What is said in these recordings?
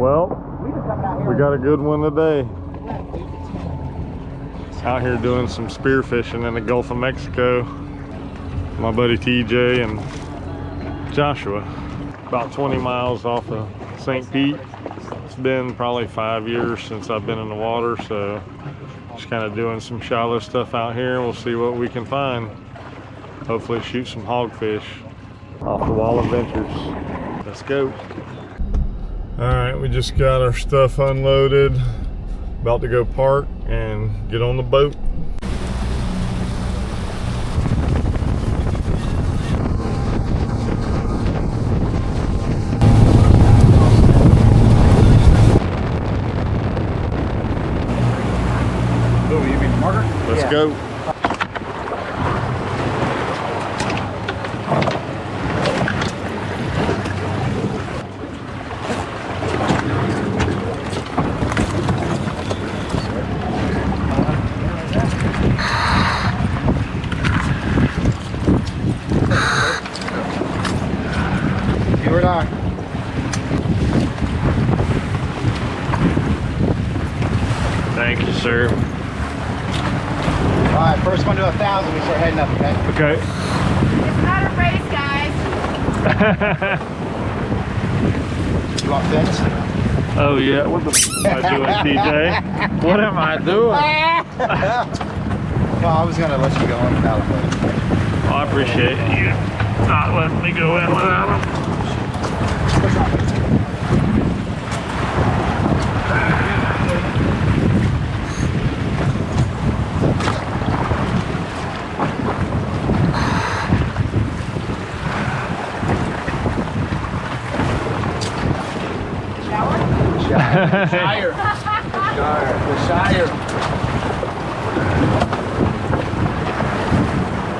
Well, we got a good one today. Out here doing some spearfishing in the Gulf of Mexico. My buddy TJ and Joshua. About 20 miles off of St. Pete. It's been probably 5 years since I've been in the water, so just kind of doing some shallow stuff out here. We'll see what we can find. Hopefully shoot some hogfish off the Wall Adventures. Let's go. All right, we just got our stuff unloaded. About to go park and get on the boat. Oh, you mean marker? Let's go. Thank you, sir. All right, first one to 1,000, we start heading up, okay? Okay. It's not a race, guys. You want fins? Oh yeah, what the f am I doing, TJ? What am I doing? Well, I was gonna let you go in without them. Well, I appreciate you not letting me go in without them. Shire. The Shire.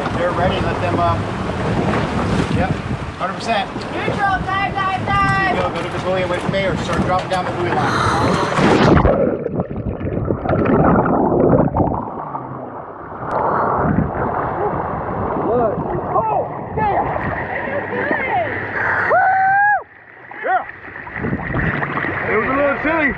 If they're ready, let them yep, 100%. Neutral, dive, dive, dive. Go to the buoy away from me or start dropping down the buoy line. Look. Oh, damn. It was a little chilly.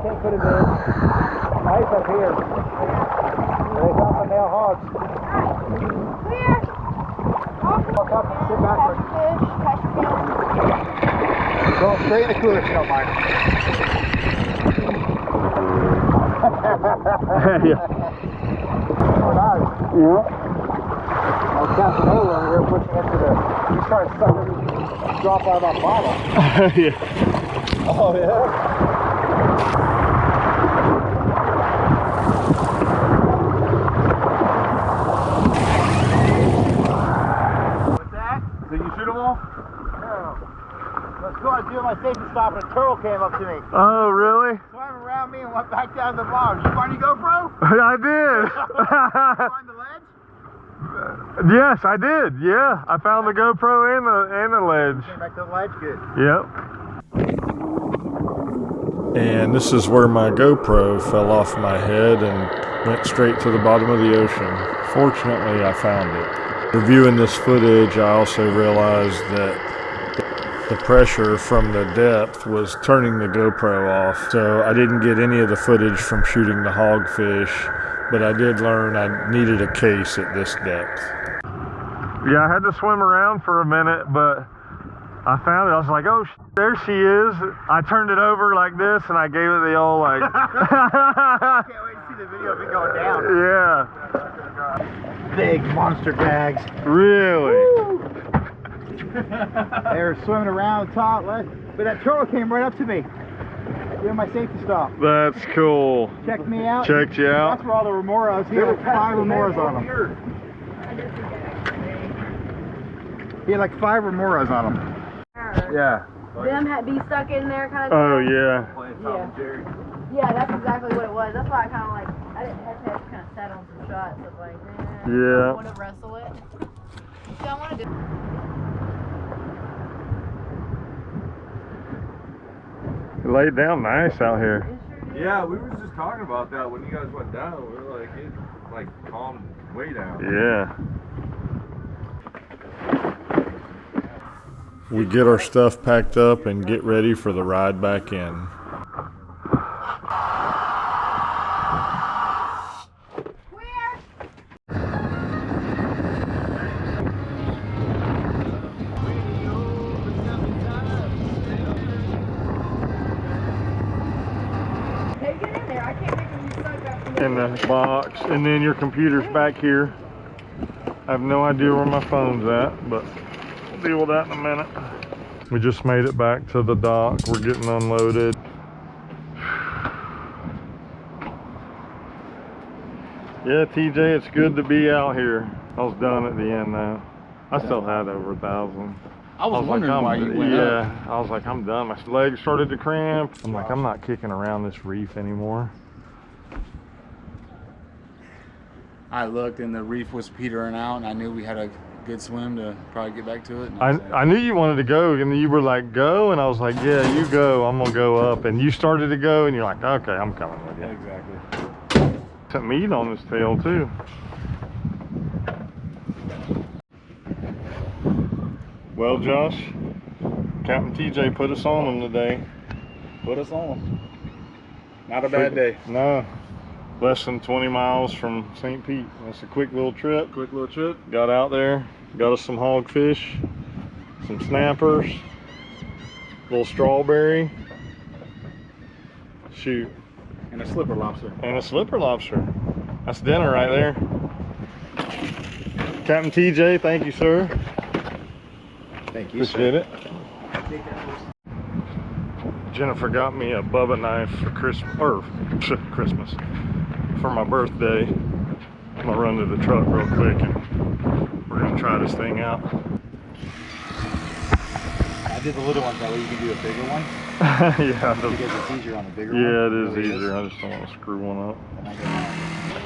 think could have been ice up here. They got some male hogs. Clear. Walk up, sit backwards. Go straight in the cooler if you don't mind. Yeah. Yeah. I was casting over and we were pushing into the. We started sucking drop out of that bottle. Yeah. Oh yeah. What's that? Did you shoot them all? No. Let's go. I was doing my safety stop and a turtle came up to me. Oh, really? Swam around me and went back down to the bottom. Did you find your GoPro? I did. Find the ledge? Yes, I did. Yeah, I found the GoPro and the ledge. Came back to the ledge. Good. Yep. And this is where my GoPro fell off my head and went straight to the bottom of the ocean. Fortunately, I found it. Reviewing this footage, I also realized that the pressure from the depth was turning the GoPro off. So I didn't get any of the footage from shooting the hogfish, but I did learn I needed a case at this depth. Yeah, I had to swim around for a minute, but I found it. I was like, oh, there she is. I turned it over like this, and I gave it the old, like... Can't wait to see the video of it going down. Yeah. Big monster bags. Really? They were swimming around the top, but that turtle came right up to me. Doing my safety stop. That's cool. Checked me out. Checked you out. That's where all the remoras. He had like 5 remoras on him. He had like 5 remoras on him. Yeah. Them had be stuck in there kind of. Oh, yeah. Yeah, that's exactly what it was. That's why I kind of like, I didn't hesitate to kind of set on some shots. I was like, Yeah. I want to wrestle it. Don't want to do. It laid down nice out here. Yeah, we were just talking about that when you guys went down. We were like, it like calmed way down. Yeah. We get our stuff packed up and get ready for the ride back in. In the box, and then your computer's back here. I have no idea where my phone's at, but we'll deal with that in a minute. We just made it back to the dock. We're getting unloaded. Yeah, TJ, it's good to be out here. I was done at the end though. I still had over 1,000. I was wondering like, why you went up. I was like, I'm done. My legs started to cramp. I'm like, I'm not kicking around this reef anymore. I looked and the reef was petering out, and I knew we had a good swim to probably get back to it. I knew you wanted to go, and you were like, go, and I was like, yeah, you go, I'm gonna go up. And you started to go, and you're like, okay, I'm coming with you. Exactly. Some meat on this tail too. Well, Josh, Captain TJ put us on them today. Put us on. Not a bad day. No. Less than 20 miles from St. Pete. That's a quick little trip. Quick little trip. Got out there, got us some hogfish, some snappers, a little strawberry, shoot, And a slipper lobster. and a slipper lobster. That's dinner right there. Captain TJ, thank you, sir. Thank you, Appreciate it. Jennifer got me a Bubba knife for Christmas, for my birthday. I'm gonna run to the truck real quick and we're gonna try this thing out. I did the little ones, that way you can do a bigger one. Yeah, Because it's easier on the bigger one. yeah, it is really easier. I just don't want to screw one up. And I go,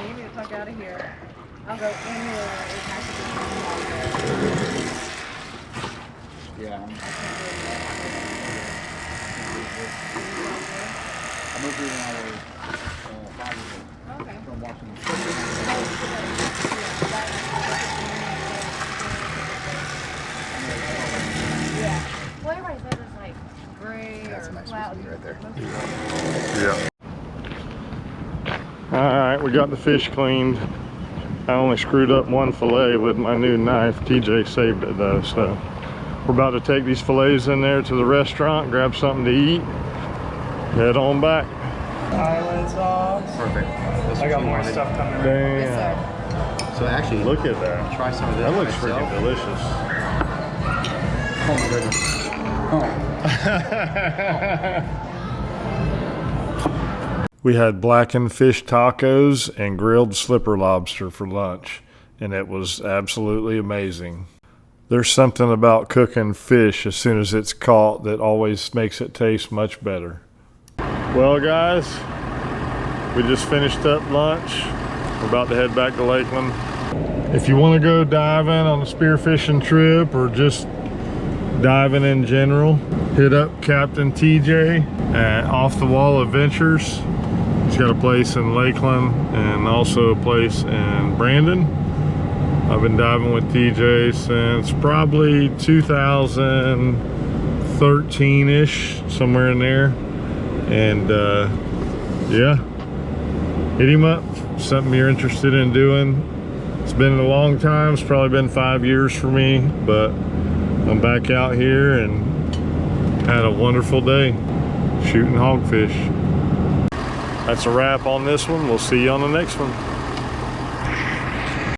You need to tuck out of here. I'll go in here. yeah. I'm moved when I was 5 years old. Okay. From Washington. Yeah. Well, everybody says it's like gray That's a or nice cloudy. piece right there. Yeah. we got the fish cleaned. I only screwed up one fillet with my new knife. TJ saved it though, so we're about to take these fillets in there to the restaurant, grab something to eat, head on back. Island sauce. Perfect. I got more stuff coming. Damn. So actually, Look at that. try some of this. That looks myself. freaking delicious. Oh my goodness. We had blackened fish tacos and grilled slipper lobster for lunch, and it was absolutely amazing. There's something about cooking fish as soon as it's caught that always makes it taste much better. Well guys, we just finished up lunch. We're about to head back to Lakeland. If you want to go diving on a spearfishing trip or just diving in general, hit up Captain TJ at Off the Wall Adventures. He's got a place in Lakeland and also a place in Brandon. I've been diving with TJ since probably 2013-ish, somewhere in there. And yeah, hit him up. Something you're interested in doing. It's been a long time. It's probably been 5 years for me, but I'm back out here and had a wonderful day shooting hogfish. That's a wrap on this one. We'll see you on the next one.